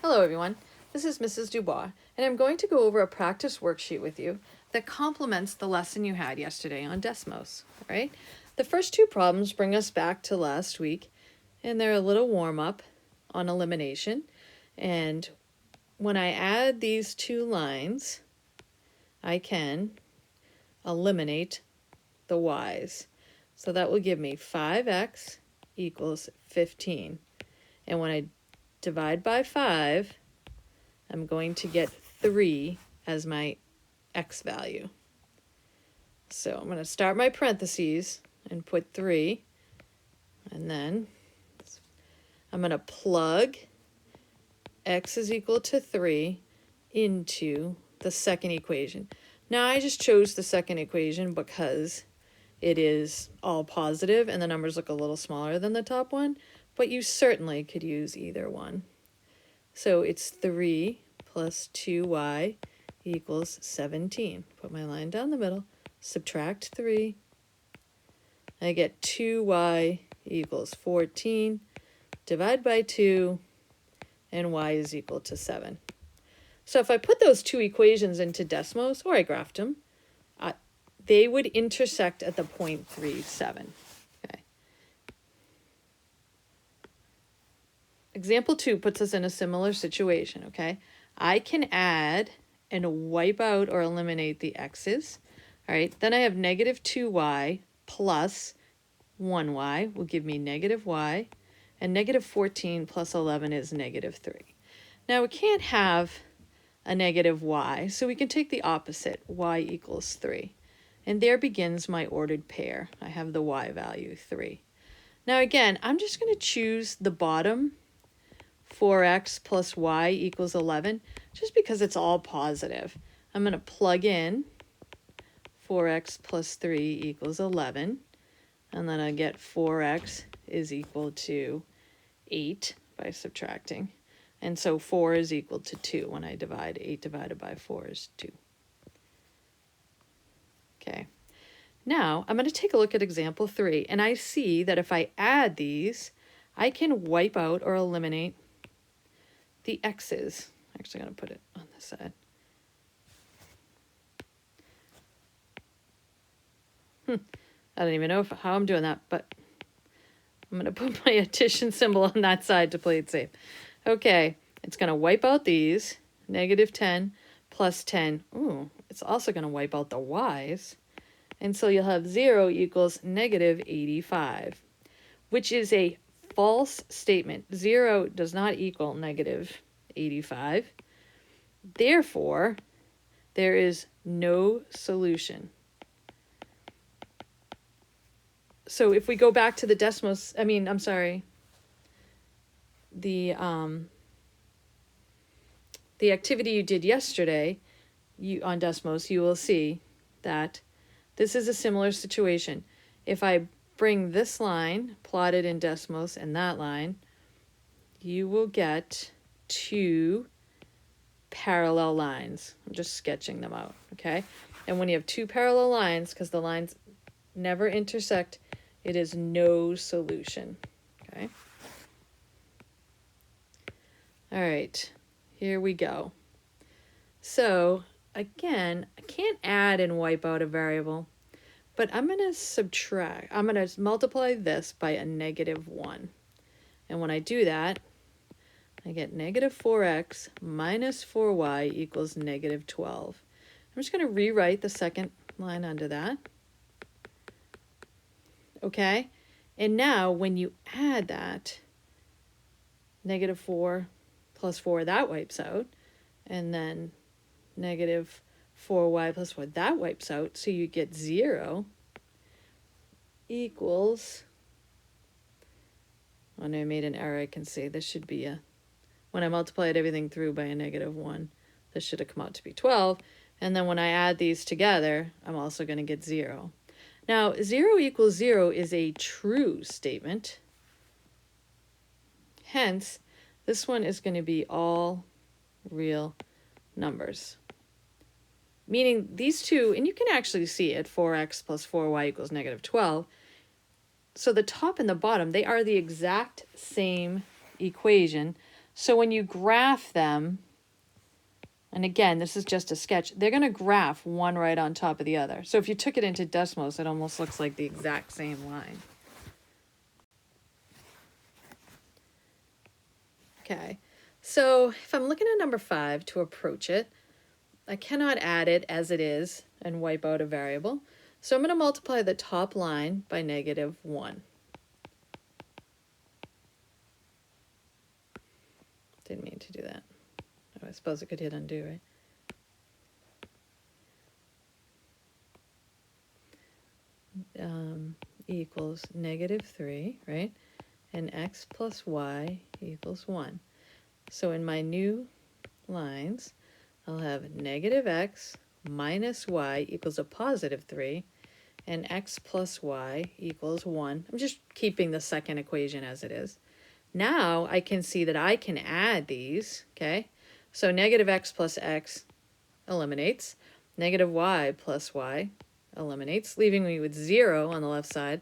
Hello everyone, this is Mrs. Dubois, and I'm going to go over a practice worksheet with you that complements the lesson you had yesterday on Desmos, right? The first two problems bring us back to last week, and they're a little warm-up on elimination. And when I add these two lines, I can eliminate the y's. So that will give me 5x equals 15. And when I divide by 5, I'm going to get 3 as my x value. So I'm going to start my parentheses and put 3. And then I'm going to plug x is equal to 3 into the second equation. Now I just chose the second equation because it is all positive and the numbers look a little smaller than the top one, but you certainly could use either one. So it's 3 plus 2y equals 17. Put my line down the middle, subtract 3. I get 2y equals 14. Divide by 2, and y is equal to 7. So if I put those two equations into Desmos, or I graphed them, they would intersect at the point 3, 7. Okay. Example 2 puts us in a similar situation, okay? I can add and wipe out or eliminate the x's. All right, then I have negative 2y plus 1y will give me negative y, and negative 14 plus 11 is negative 3. Now we can't have a negative y, so we can take the opposite, y equals 3. And there begins my ordered pair. I have the y value, 3. Now again, I'm just going to choose the bottom, 4x plus y equals 11, just because it's all positive. I'm going to plug in 4x plus 3 equals 11, and then I get 4x is equal to 8 by subtracting. And so 4 is equal to 2 when I divide. 8 divided by 4 is 2. Okay. Now I'm going to take a look at example 3, and I see that if I add these, I can wipe out or eliminate the x's. Actually, I'm going to put it on this side. I don't even know how I'm doing that, but I'm going to put my addition symbol on that side to play it safe. Okay, it's going to wipe out these, negative 10 plus 10. Ooh, it's also going to wipe out the y's. And so you'll have 0 equals negative 85, which is a false statement. 0 does not equal negative 85. Therefore, there is no solution. So if we go back to the Desmos, the activity you did yesterday on Desmos, you will see that this is a similar situation. If I bring this line plotted in Desmos and that line, you will get two parallel lines. I'm just sketching them out, okay? And when you have two parallel lines, because the lines never intersect, it is no solution, okay? All right, here we go. So again, I can't add and wipe out a variable, but I'm going to subtract. I'm going to multiply this by a negative 1. And when I do that, I get negative 4x minus 4y equals negative 12. I'm just going to rewrite the second line under that. Okay? And now when you add that, negative 4 plus 4, that wipes out. And then negative 4y plus 4, that wipes out. So you get 0 equals, oh no, I made an error. I can see this should be when I multiplied everything through by a negative 1, this should have come out to be 12. And then when I add these together, I'm also going to get 0. Now, 0 equals 0 is a true statement. Hence, this one is going to be all real numbers. Meaning these two, and you can actually see it, 4x plus 4y equals negative 12. So the top and the bottom, they are the exact same equation. So when you graph them, and again, this is just a sketch, they're going to graph one right on top of the other. So if you took it into Desmos, it almost looks like the exact same line. Okay, so if I'm looking at number 5 to approach it, I cannot add it as it is and wipe out a variable. So I'm going to multiply the top line by -1. Didn't mean to do that. Oh, I suppose I could hit undo, right? Equals -3, right? And x plus y equals 1. So in my new lines, I'll have -x minus y equals a +3, and x plus y equals 1. I'm just keeping the second equation as it is. Now I can see that I can add these, okay? So -x plus x eliminates, -y plus y eliminates, leaving me with 0 on the left side.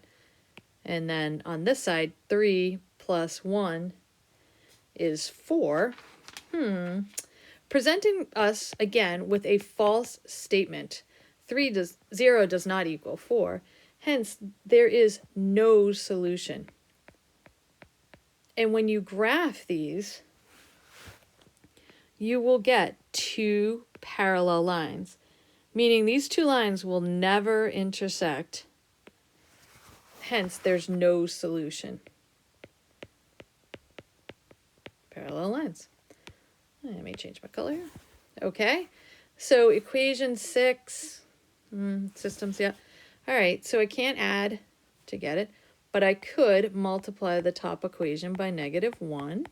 And then on this side, 3 plus 1 is 4. Presenting us again with a false statement. 0 does not equal 4. Hence, there is no solution. And when you graph these, you will get 2 parallel lines, meaning these 2 lines will never intersect. Hence, there's no solution. Parallel lines. Let me change my color here. Okay, so equation 6, systems, yeah. All right, so I can't add to get it, but I could multiply the top equation by -1,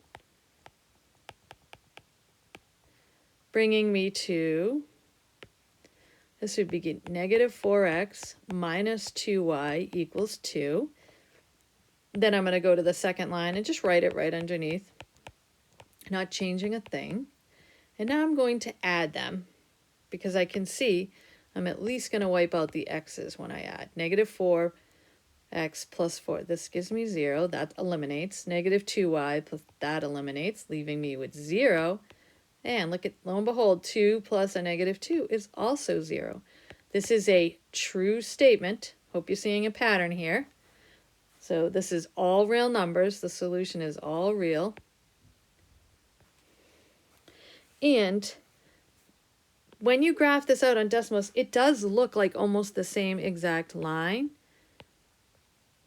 bringing me to, this would be -4x minus 2y equals 2. Then I'm going to go to the second line and just write it right underneath, not changing a thing. And now I'm going to add them because I can see I'm at least going to wipe out the x's when I add. -4x plus 4, this gives me 0, that eliminates. -2y plus that eliminates, leaving me with 0. And look at, lo and behold, 2 plus a -2 is also 0. This is a true statement. Hope you're seeing a pattern here. So this is all real numbers. The solution is all real. And when you graph this out on Desmos, it does look like almost the same exact line.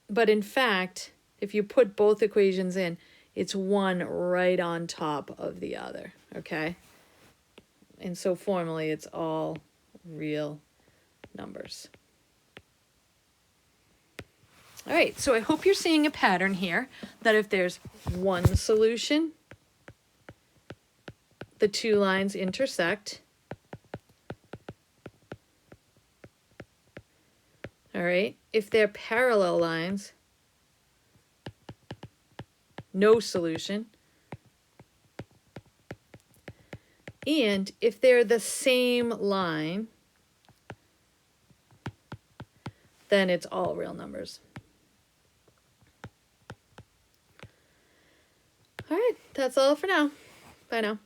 But in fact, if you put both equations in, it's one right on top of the other, okay? And so formally, it's all real numbers. All right, so I hope you're seeing a pattern here, that if there's one solution, the 2 lines intersect. All right, if they're parallel lines, no solution. And if they're the same line, then it's all real numbers. All right, that's all for now. Bye now.